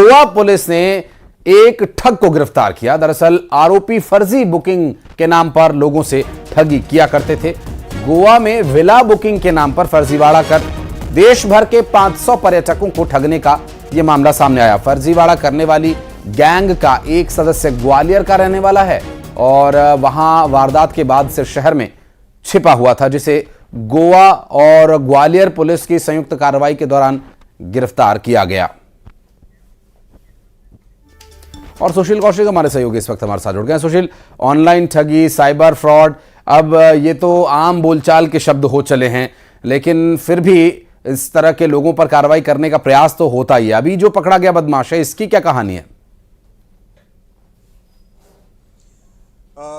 Goa police ने एक ठग को गिरफ्तार किया। दरअसल आरोपी फर्जी बुकिंग के नाम पर लोगों से ठगी किया करते थे। गोवा में विला बुकिंग के नाम पर फर्जीवाड़ा कर देश भर के 500 पर्यटकों को ठगने का यह मामला सामने आया। फर्जीवाड़ा करने वाली गैंग का एक सदस्य ग्वालियर का रहने वाला है और वहां वारदात के बाद से शहर में छिपा हुआ था, जिसे गोवा और ग्वालियर पुलिस की संयुक्त कार्रवाई के दौरान गिरफ्तार किया गया। और सुशील कौशिक हमारे सहयोगी इस वक्त हमारे साथ जुड़ गए हैं। सुशील, ऑनलाइन ठगी, साइबर फ्रॉड, अब ये तो आम बोलचाल के शब्द हो चले हैं, लेकिन फिर भी इस तरह के लोगों पर कार्रवाई करने का प्रयास तो होता ही है। अभी जो पकड़ा गया बदमाश है, इसकी क्या कहानी है?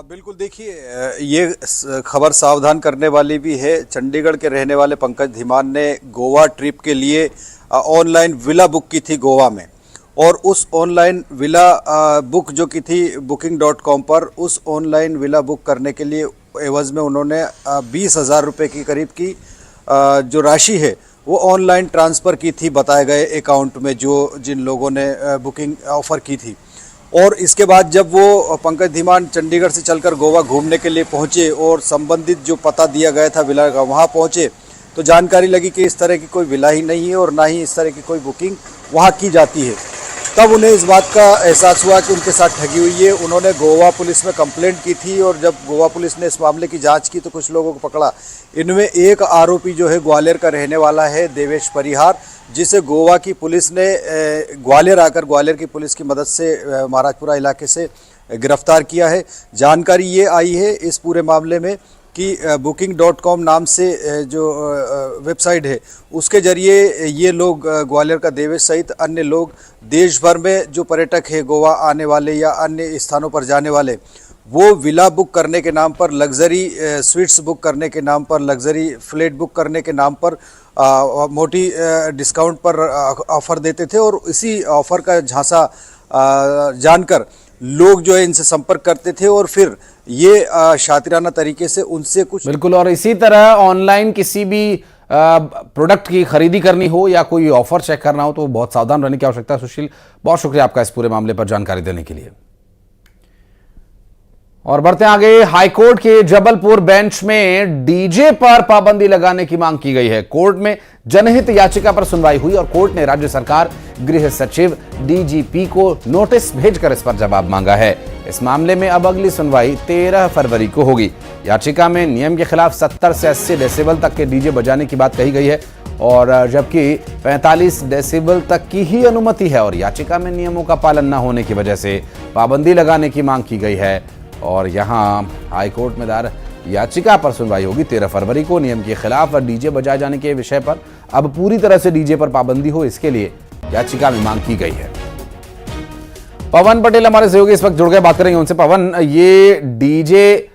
बिल्कुल, देखिए, ये खबर सावधान करने वाली भी है। चंडीगढ़ के रहने वाले पंकज धीमान ने गोवा ट्रिप के लिए ऑनलाइन विला बुक की थी गोवा में, और उस ऑनलाइन विला बुक जो की थी booking.com पर, उस ऑनलाइन विला बुक करने के लिए एवज में उन्होंने 20,000 रुपये की करीब की जो राशि है वो ऑनलाइन ट्रांसफ़र की थी बताए गए अकाउंट में, जो जिन लोगों ने बुकिंग ऑफ़र की थी। और इसके बाद जब वो पंकज धीमान चंडीगढ़ से चलकर गोवा घूमने के लिए पहुंचे और संबंधित जो पता दिया गया था विला का वहां पहुंचे, तो जानकारी लगी कि इस तरह की कोई विला ही नहीं है और ना ही इस तरह की कोई बुकिंग वहां की जाती है। तब उन्हें इस बात का एहसास हुआ कि उनके साथ ठगी हुई है। उन्होंने गोवा पुलिस में कंप्लेंट की थी और जब गोवा पुलिस ने इस मामले की जांच की तो कुछ लोगों को पकड़ा। इनमें एक आरोपी जो है ग्वालियर का रहने वाला है, देवेश परिहार, जिसे गोवा की पुलिस ने ग्वालियर आकर ग्वालियर की पुलिस की मदद से महाराजपुरा इलाके से गिरफ्तार किया है। जानकारी ये आई है इस पूरे मामले में कि booking.com नाम से जो वेबसाइट है उसके ज़रिए ये लोग, ग्वालियर का देवेश सहित अन्य लोग, देश भर में जो पर्यटक है गोवा आने वाले या अन्य स्थानों पर जाने वाले, वो विला बुक करने के नाम पर, लग्जरी स्वीट्स बुक करने के नाम पर, लग्जरी फ्लैट बुक करने के नाम पर मोटी डिस्काउंट पर ऑफ़र देते थे। और इसी ऑफ़र का झांसा जानकर लोग जो है इनसे संपर्क करते थे और फिर ये शातिराना तरीके से उनसे कुछ। बिल्कुल, और इसी तरह ऑनलाइन किसी भी प्रोडक्ट की खरीदी करनी हो या कोई ऑफर चेक करना हो तो बहुत सावधान रहने की आवश्यकता है। सुशील, बहुत शुक्रिया आपका इस पूरे मामले पर जानकारी देने के लिए। और बढ़ते आगे, हाईकोर्ट के जबलपुर बेंच में डीजे पर पाबंदी लगाने की मांग की गई है। कोर्ट में जनहित याचिका पर सुनवाई हुई और कोर्ट ने राज्य सरकार, गृह सचिव, डीजीपी को नोटिस भेजकर इस पर जवाब मांगा है। इस मामले में अब अगली सुनवाई 13 फरवरी को होगी। याचिका में नियम के खिलाफ 70 से 80 डेसिबल तक के डीजे बजाने की बात कही गई है और जबकि 45 डेसिबल तक की ही अनुमति है और याचिका में नियमों का पालन न होने की वजह से पाबंदी लगाने की मांग की गई है। और यहां हाईकोर्ट में दायर याचिका पर सुनवाई होगी 13 फरवरी को। नियम के खिलाफ डीजे बजाए जाने के विषय पर अब पूरी तरह से डीजे पर पाबंदी हो, इसके लिए याचिका में मांग की गई है। पवन पटेल हमारे सहयोगी इस वक्त जुड़ गए, बात करेंगे उनसे। पवन, ये डीजे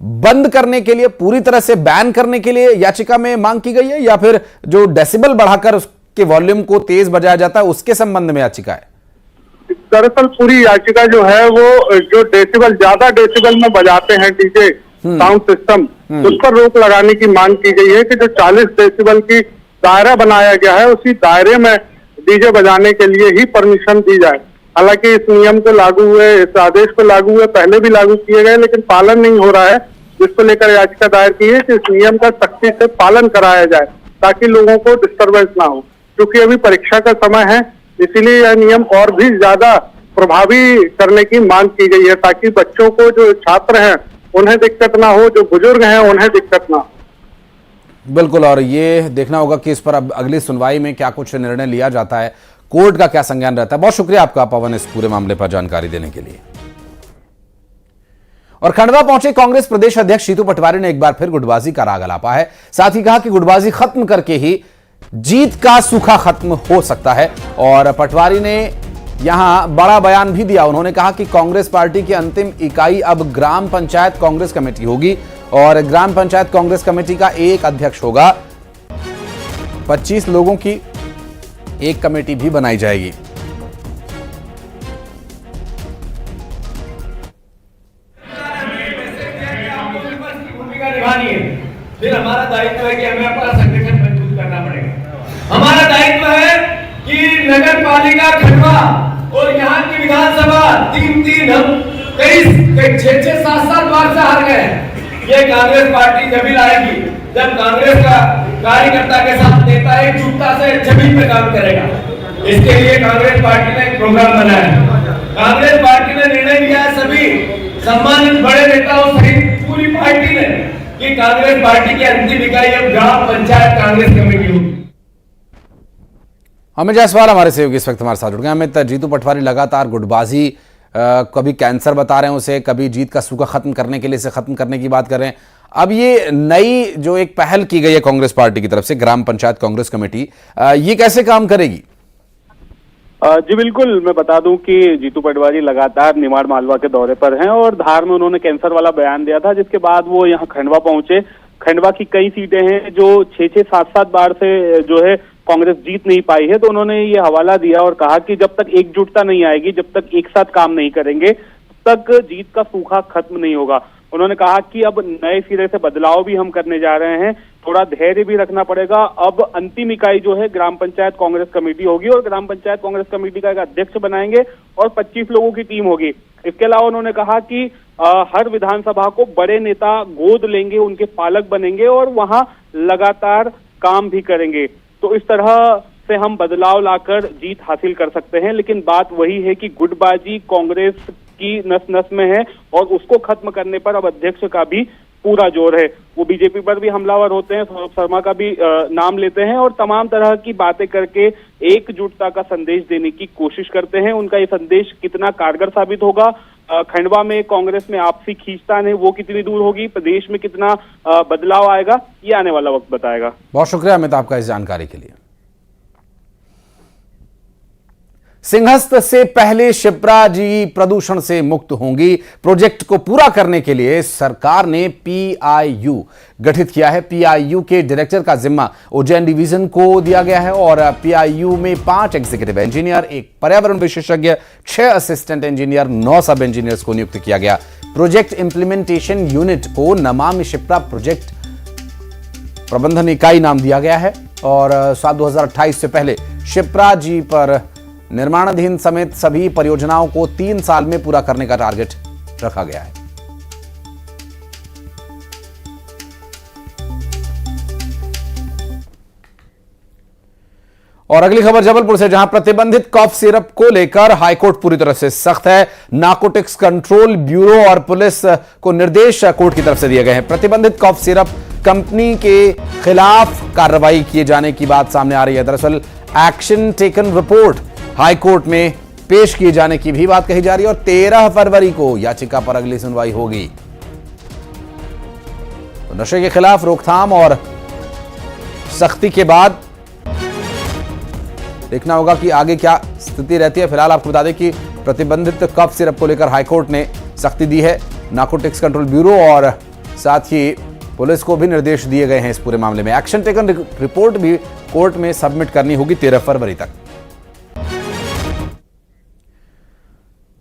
बंद करने के लिए, पूरी तरह से बैन करने के लिए याचिका में मांग की गई है या फिर जो डेसिबल बढ़ाकर उसके वॉल्यूम को तेज बजाया जाता है उसके संबंध में याचिका है? दरअसल पूरी याचिका जो है वो जो डेसिबल, ज्यादा डेसिबल में बजाते हैं डीजे साउंड सिस्टम, उस पर रोक लगाने की मांग की गई है कि जो 40 डेसिबल की दायरा बनाया गया है उसी दायरे में डीजे बजाने के लिए ही परमिशन दी जाए। हालांकि इस नियम को लागू हुए, इस आदेश को लागू हुए पहले भी लागू किए गए, लेकिन पालन नहीं हो रहा है, जिसको लेकर याचिका दायर की है कि इस नियम का सख्ती से पालन कराया जाए ताकि लोगों को डिस्टर्बेंस ना हो। क्योंकि अभी परीक्षा का समय है, इसीलिए यह नियम और भी ज्यादा प्रभावी करने की मांग की गई है ताकि बच्चों को, जो छात्र हैं उन्हें दिक्कत ना हो, जो बुजुर्ग हैं उन्हें दिक्कत ना हो। बिल्कुल, और ये देखना होगा कि इस पर अब अगली सुनवाई में क्या कुछ निर्णय लिया जाता है, कोर्ट का क्या संज्ञान रहता है। बहुत शुक्रिया आपका पवन इस पूरे मामले पर जानकारी देने के लिए। और खंडवा पहुंचे कांग्रेस प्रदेश अध्यक्ष जीतू पटवारी ने एक बार फिर गुटबाजी का राग अलापा है। साथ ही कहा कि गुटबाजी खत्म करके ही जीत का सूखा खत्म हो सकता है। और पटवारी ने यहां बड़ा बयान भी दिया। उन्होंने कहा कि कांग्रेस पार्टी की अंतिम इकाई अब ग्राम पंचायत कांग्रेस कमेटी होगी और ग्राम पंचायत कांग्रेस कमेटी का एक अध्यक्ष होगा। 25 लोगों की एक कमेटी भी बनाई जाएगी। फिर हमारा दायित्व है कि हमें अपना संगठन मजबूत करना पड़ेगा। हमारा दायित्व है कि नगर पालिका खंडवा तीन हम कई 6-7 बार से हार गए हैं। ये कांग्रेस पार्टी जब भी लाएगी जब कांग्रेस का कार्यकर्ता के साथ नेता एकजुटता से जमीन पे काम करेगा। इसके लिए कांग्रेस पार्टी ने एक प्रोग्राम बनाया है। कांग्रेस पार्टी ने निर्णय लिया है, सभी सम्मानित बड़े नेताओं सहित पूरी पार्टी ने, कि कांग्रेस पार्टी की अंतिम इकाई अब ग्राम पंचायत कांग्रेस कमेटी होगी। अमित जायसवाल हमारे सहयोगी इस वक्त हमारे साथ जुड़ गए। अमित, जीतू पटवारी लगातार गुटबाजी, कभी कैंसर बता रहे हैं उसे, कभी जीत का सूखा खत्म करने के लिए इसे खत्म करने की बात कर रहे हैं। अब ये नई जो एक पहल की गई है कांग्रेस पार्टी की तरफ से, ग्राम पंचायत कांग्रेस कमेटी, ये कैसे काम करेगी? जी बिल्कुल, मैं बता दूं कि जीतू पटवारी लगातार निमाड़ मालवा के दौरे पर हैं और धार में उन्होंने कैंसर वाला बयान दिया था, जिसके बाद वो यहाँ खंडवा पहुंचे। खंडवा की कई सीटें हैं जो 6-7 बार से जो है कांग्रेस जीत नहीं पाई है, तो उन्होंने ये हवाला दिया और कहा कि जब तक एकजुटता नहीं आएगी, जब तक एक साथ काम नहीं करेंगे, तब तक जीत का सूखा खत्म नहीं होगा। उन्होंने कहा कि अब नए सिरे से बदलाव भी हम करने जा रहे हैं, थोड़ा धैर्य भी रखना पड़ेगा। अब अंतिम इकाई जो है ग्राम पंचायत कांग्रेस कमेटी होगी और ग्राम पंचायत कांग्रेस कमेटी का एक अध्यक्ष बनाएंगे और 25 लोगों की टीम होगी। इसके अलावा उन्होंने कहा कि हर विधानसभा को बड़े नेता गोद लेंगे, उनके पालक बनेंगे और वहां लगातार काम भी करेंगे। तो इस तरह से हम बदलाव लाकर जीत हासिल कर सकते हैं। लेकिन बात वही है कि गुटबाजी कांग्रेस की नस नस में है और उसको खत्म करने पर अब अध्यक्ष का भी पूरा जोर है। वो बीजेपी पर भी हमलावर होते हैं, सौरभ शर्मा का भी नाम लेते हैं और तमाम तरह की बातें करके एकजुटता का संदेश देने की कोशिश करते हैं। उनका ये संदेश कितना कारगर साबित होगा, खंडवा में कांग्रेस में आपसी खींचतान है वो कितनी दूर होगी, प्रदेश में कितना बदलाव आएगा, ये आने वाला वक्त बताएगा। बहुत शुक्रिया अमित आपका इस जानकारी के लिए। सिंहस्थ से पहले शिप्रा जी प्रदूषण से मुक्त होंगी। प्रोजेक्ट को पूरा करने के लिए सरकार ने पीआईयू गठित किया है। पीआईयू के डायरेक्टर का जिम्मा उज्जैन डिवीजन को दिया गया है और पीआईयू में 5 एग्जीक्यूटिव इंजीनियर, 1 पर्यावरण विशेषज्ञ, 6 असिस्टेंट इंजीनियर, 9 सब इंजीनियर्स को नियुक्त किया गया। प्रोजेक्ट इंप्लीमेंटेशन यूनिट को नमामि शिप्रा प्रोजेक्ट प्रबंधन इकाई नाम दिया गया है और साल 2028 से पहले शिप्रा जी पर निर्माणाधीन समेत सभी परियोजनाओं को 3 साल में पूरा करने का टारगेट रखा गया है। और अगली खबर जबलपुर से, जहां प्रतिबंधित कॉफ सिरप को लेकर हाईकोर्ट पूरी तरह से सख्त है। नारकोटिक्स कंट्रोल ब्यूरो और पुलिस को निर्देश कोर्ट की तरफ से दिए गए हैं। प्रतिबंधित कॉफ सिरप कंपनी के खिलाफ कार्रवाई किए जाने की बात सामने आ रही है। दरअसल एक्शन टेकन रिपोर्ट हाईकोर्ट में पेश किए जाने की भी बात कही जा रही है और 13 फरवरी को याचिका पर अगली सुनवाई होगी। तो नशे के खिलाफ रोकथाम और सख्ती के बाद देखना होगा कि आगे क्या स्थिति रहती है। फिलहाल आपको बता दें कि प्रतिबंधित कफ सिरप को लेकर हाईकोर्ट ने सख्ती दी है। नारकोटिक्स कंट्रोल ब्यूरो और साथ ही पुलिस को भी निर्देश दिए गए हैं इस पूरे मामले में। एक्शन टेकन रिपोर्ट भी कोर्ट में सबमिट करनी होगी 13 फरवरी तक।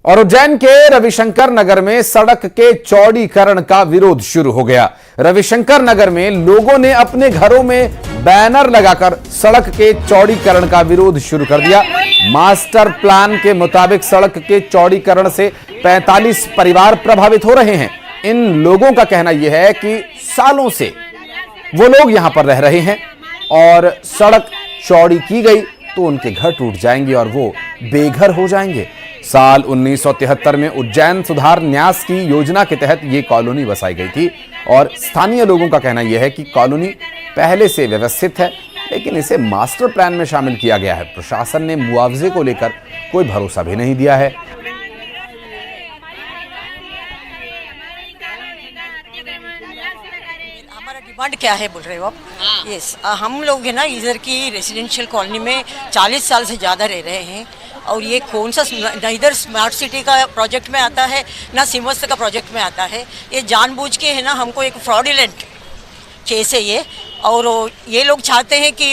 और उज्जैन के रविशंकर नगर में सड़क के चौड़ीकरण का विरोध शुरू हो गया। रविशंकर नगर में लोगों ने अपने घरों में बैनर लगाकर सड़क के चौड़ीकरण का विरोध शुरू कर दिया। मास्टर प्लान के मुताबिक सड़क के चौड़ीकरण से 45 परिवार प्रभावित हो रहे हैं। इन लोगों का कहना यह है कि सालों से वो लोग यहां पर रह रहे हैं और सड़क चौड़ी की गई तो उनके घर टूट जाएंगे और वो बेघर हो जाएंगे। साल 1973 में उज्जैन सुधार न्यास की योजना के तहत ये कॉलोनी बसाई गई थी और स्थानीय लोगों का कहना यह है कि कॉलोनी पहले से व्यवस्थित है, लेकिन इसे मास्टर प्लान में शामिल किया गया है। प्रशासन ने मुआवजे को लेकर कोई भरोसा भी नहीं दिया है। हमारा डिमांड क्या है बोल रहे हो आप? यस, हम लोग है ना इधर की रेजिडेंशियल कॉलोनी में 40 साल से ज़्यादा रह रहे हैं और ये कौन सा ना इधर स्मार्ट सिटी का प्रोजेक्ट में आता है ना सिमस्त का प्रोजेक्ट में आता है। ये जानबूझ के है ना हमको एक फ्रॉडुलेंट केस है ये, और ये लोग चाहते हैं कि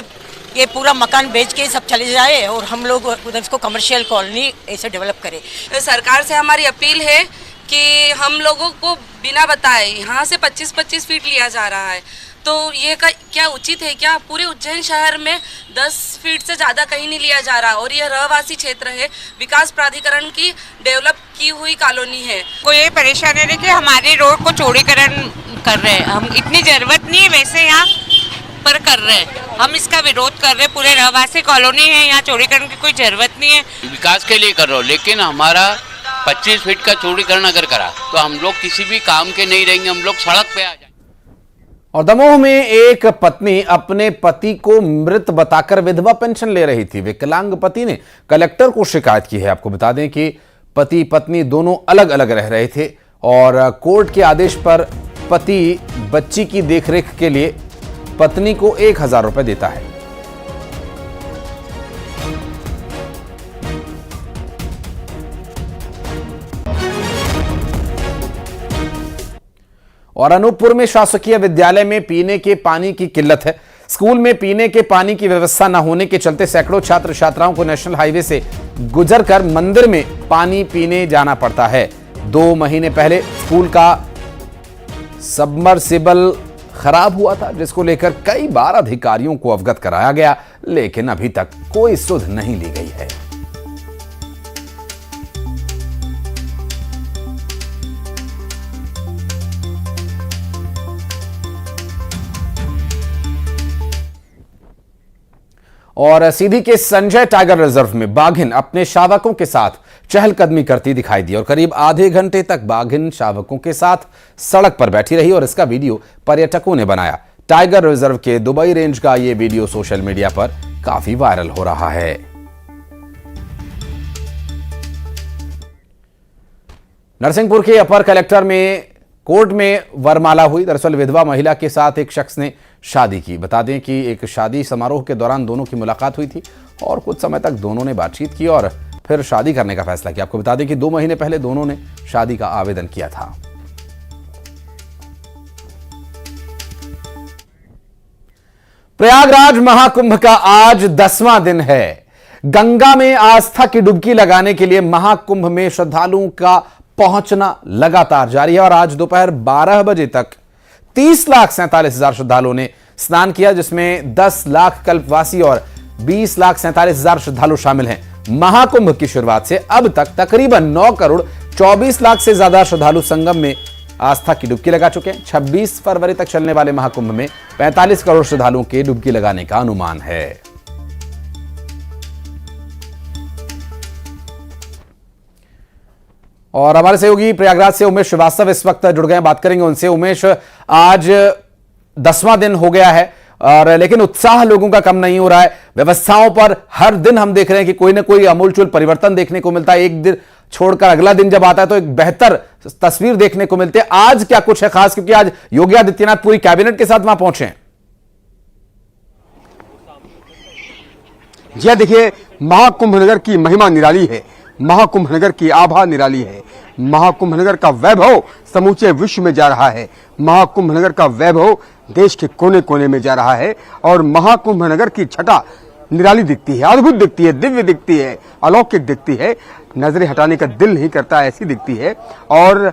ये पूरा मकान बेच के सब चले जाए और हम लोग उधर इसको कमर्शियल कॉलोनी ऐसे डेवलप करें। सरकार से हमारी अपील है कि हम लोगों को बिना बताए यहाँ से 25-25 फीट लिया जा रहा है। तो ये क्या उचित है क्या? पूरे उज्जैन शहर में 10 फीट से ज़्यादा कहीं नहीं लिया जा रहा और यह रहवासी क्षेत्र है, विकास प्राधिकरण की डेवलप की हुई कॉलोनी है। को ये परेशानी है कि हमारी रोड को चौड़ीकरण कर रहे हैं, हम इतनी ज़रूरत नहीं है वैसे यहाँ पर कर रहे हैं, हम इसका विरोध कर रहे हैं। पूरे रहवासी कॉलोनी है, यहाँ चौड़ीकरण की कोई ज़रूरत नहीं है। विकास के लिए कर रहा हूँ, लेकिन हमारा 25 फीट का चौड़ीकरण अगर करा तो हम लोग किसी भी काम के नहीं रहेंगे, हम लोग सड़क पे आ जाएंगे। और दमोह में एक पत्नी अपने पति को मृत बताकर विधवा पेंशन ले रही थी। विकलांग पति ने कलेक्टर को शिकायत की है। आपको बता दें कि पति पत्नी दोनों अलग अलग रह रहे थे और कोर्ट के आदेश पर पति बच्ची की देखरेख के लिए पत्नी को 1000 रुपए देता है। और अनूपपुर में शासकीय विद्यालय में पीने के पानी की किल्लत है। स्कूल में पीने के पानी की व्यवस्था न होने के चलते सैकड़ों छात्र छात्राओं को नेशनल हाईवे से गुजरकर मंदिर में पानी पीने जाना पड़ता है। 2 महीने पहले स्कूल का सबमर्सिबल खराब हुआ था, जिसको लेकर कई बार अधिकारियों को अवगत कराया गया, लेकिन अभी तक कोई सुध नहीं ली गई है। और सीधी के संजय टाइगर रिजर्व में बाघिन अपने शावकों के साथ चहलकदमी करती दिखाई दी और करीब आधे घंटे तक बाघिन शावकों के साथ सड़क पर बैठी रही और इसका वीडियो पर्यटकों ने बनाया। टाइगर रिजर्व के दुबई रेंज का यह वीडियो सोशल मीडिया पर काफी वायरल हो रहा है। नरसिंहपुर के अपर कलेक्टर में कोर्ट में वरमाला हुई। दरअसल विधवा महिला के साथ एक शख्स ने शादी की। बता दें कि एक शादी समारोह के दौरान दोनों की मुलाकात हुई थी और कुछ समय तक दोनों ने बातचीत की और फिर शादी करने का फैसला किया। आपको बता दें कि 2 महीने पहले दोनों ने शादी का आवेदन किया था। प्रयागराज महाकुंभ का आज 10वां दिन है। गंगा में आस्था की डुबकी लगाने के लिए महाकुंभ में श्रद्धालुओं का पहुंचना लगातार जारी है और आज दोपहर 12 बजे तक 30,47,000 श्रद्धालुओं ने स्नान किया, जिसमें 10 लाख कल्पवासी और 20,47,000 श्रद्धालु शामिल हैं। महाकुंभ की शुरुआत से अब तक तकरीबन 9 करोड़ 24 लाख से ज्यादा श्रद्धालु संगम में आस्था की डुबकी लगा चुके हैं। 26 फरवरी तक चलने वाले महाकुंभ में 45 करोड़ श्रद्धालुओं के डुबकी लगाने का अनुमान है। और हमारे सहयोगी प्रयागराज से उमेश श्रीवास्तव इस वक्त जुड़ गए हैं, बात करेंगे उनसे। उमेश, आज 10वां दिन हो गया है और लेकिन उत्साह लोगों का कम नहीं हो रहा है। व्यवस्थाओं पर हर दिन हम देख रहे हैं कि कोई ना कोई अमूलचूल परिवर्तन देखने को मिलता है। एक दिन छोड़कर अगला दिन जब आता है तो एक बेहतर तस्वीर देखने को मिलती है। आज क्या कुछ है खास, क्योंकि आज योगी आदित्यनाथ पूरी कैबिनेट के साथ वहां पहुंचे हैं? जी देखिए, महाकुंभ नगर की महिमा निराली है, महाकुंभ नगर की आभा निराली है। महाकुंभ नगर का वैभव समूचे विश्व में जा रहा है। महाकुंभ नगर का वैभव देश के कोने कोने में जा रहा है और महाकुंभ नगर की छटा निराली दिखती है, अद्भुत दिखती है, दिव्य दिखती है, अलौकिक दिखती है, नजरें हटाने का दिल नहीं करता, ऐसी दिखती है। और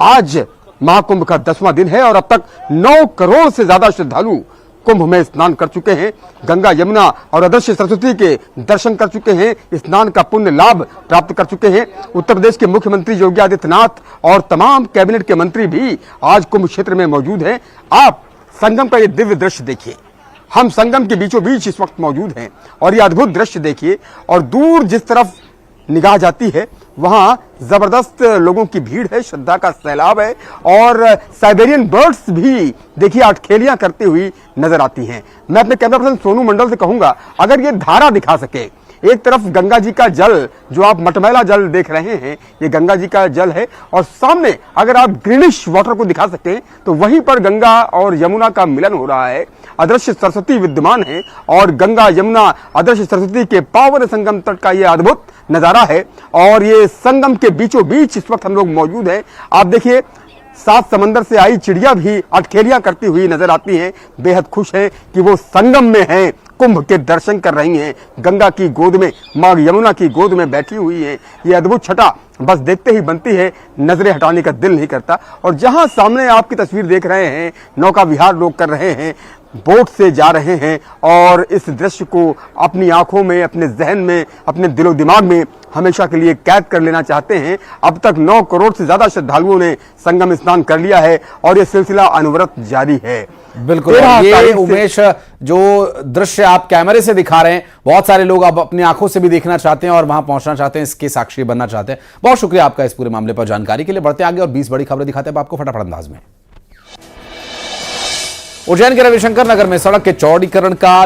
आज महाकुंभ का 10वां दिन है और अब तक 9 करोड़ से ज्यादा श्रद्धालु कुंभ में स्नान कर चुके हैं, गंगा यमुना और अदृश्य सरस्वती के दर्शन कर चुके हैं, स्नान का पुण्य लाभ प्राप्त कर चुके हैं। उत्तर प्रदेश के मुख्यमंत्री योगी आदित्यनाथ और तमाम कैबिनेट के मंत्री भी आज कुंभ क्षेत्र में मौजूद हैं। आप संगम का ये दिव्य दृश्य देखिए, हम संगम के बीचों बीच इस वक्त मौजूद हैं और ये अद्भुत दृश्य देखिए। और दूर जिस तरफ निगाह जाती है वहां जबरदस्त लोगों की भीड़ है, श्रद्धा का सैलाब है और साइबेरियन बर्ड्स भी देखिए अटखेलियां करती हुई नजर आती हैं। मैं अपने कैमरा पर्सन सोनू मंडल से कहूंगा, अगर ये धारा दिखा सके, एक तरफ गंगा जी का जल जो आप मटमैला जल देख रहे हैं, ये गंगा जी का जल है और सामने अगर आप ग्रीनिश वाटर को दिखा सकें तो वहीं पर गंगा और यमुना का मिलन हो रहा है। अदृश्य सरस्वती विद्यमान है और गंगा यमुना अदृश्य सरस्वती के पावन संगम तट का ये अद्भुत नजारा है और ये संगम के बीचों बीच इस वक्त हम लोग मौजूद हैं। आप देखिए, 7 समंदर से आई चिड़िया भी अटखेलियां करती हुई नजर आती हैं, बेहद खुश है कि वो संगम में हैं, कुंभ के दर्शन कर रही हैं, गंगा की गोद में, मां यमुना की गोद में बैठी हुई हैं। ये अद्भुत छटा बस देखते ही बनती है, नजरें हटाने का दिल नहीं करता। और जहां सामने आपकी तस्वीर देख रहे हैं, नौका विहार लोग कर रहे हैं, बोट से जा रहे हैं और इस दृश्य को अपनी आंखों में, अपने जहन में, अपने दिलो दिमाग में हमेशा के लिए कैद कर लेना चाहते हैं। अब तक 9 करोड़ से ज्यादा श्रद्धालुओं ने संगम स्नान कर लिया है और ये सिलसिला अनवरत जारी है। बिल्कुल, ये उमेश जो दृश्य आप कैमरे से दिखा रहे हैं, बहुत सारे लोग अब अपनी आंखों से भी देखना चाहते हैं और वहां पहुंचना चाहते हैं, इसके साक्षी बनना चाहते हैं। बहुत शुक्रिया आपका इस पूरे मामले पर जानकारी के लिए। बढ़ते आगे और 20 बड़ी खबरें दिखाते हैं आपको फटाफट अंदाज में। उज्जैन के रविशंकर नगर में सड़क के चौड़ीकरण का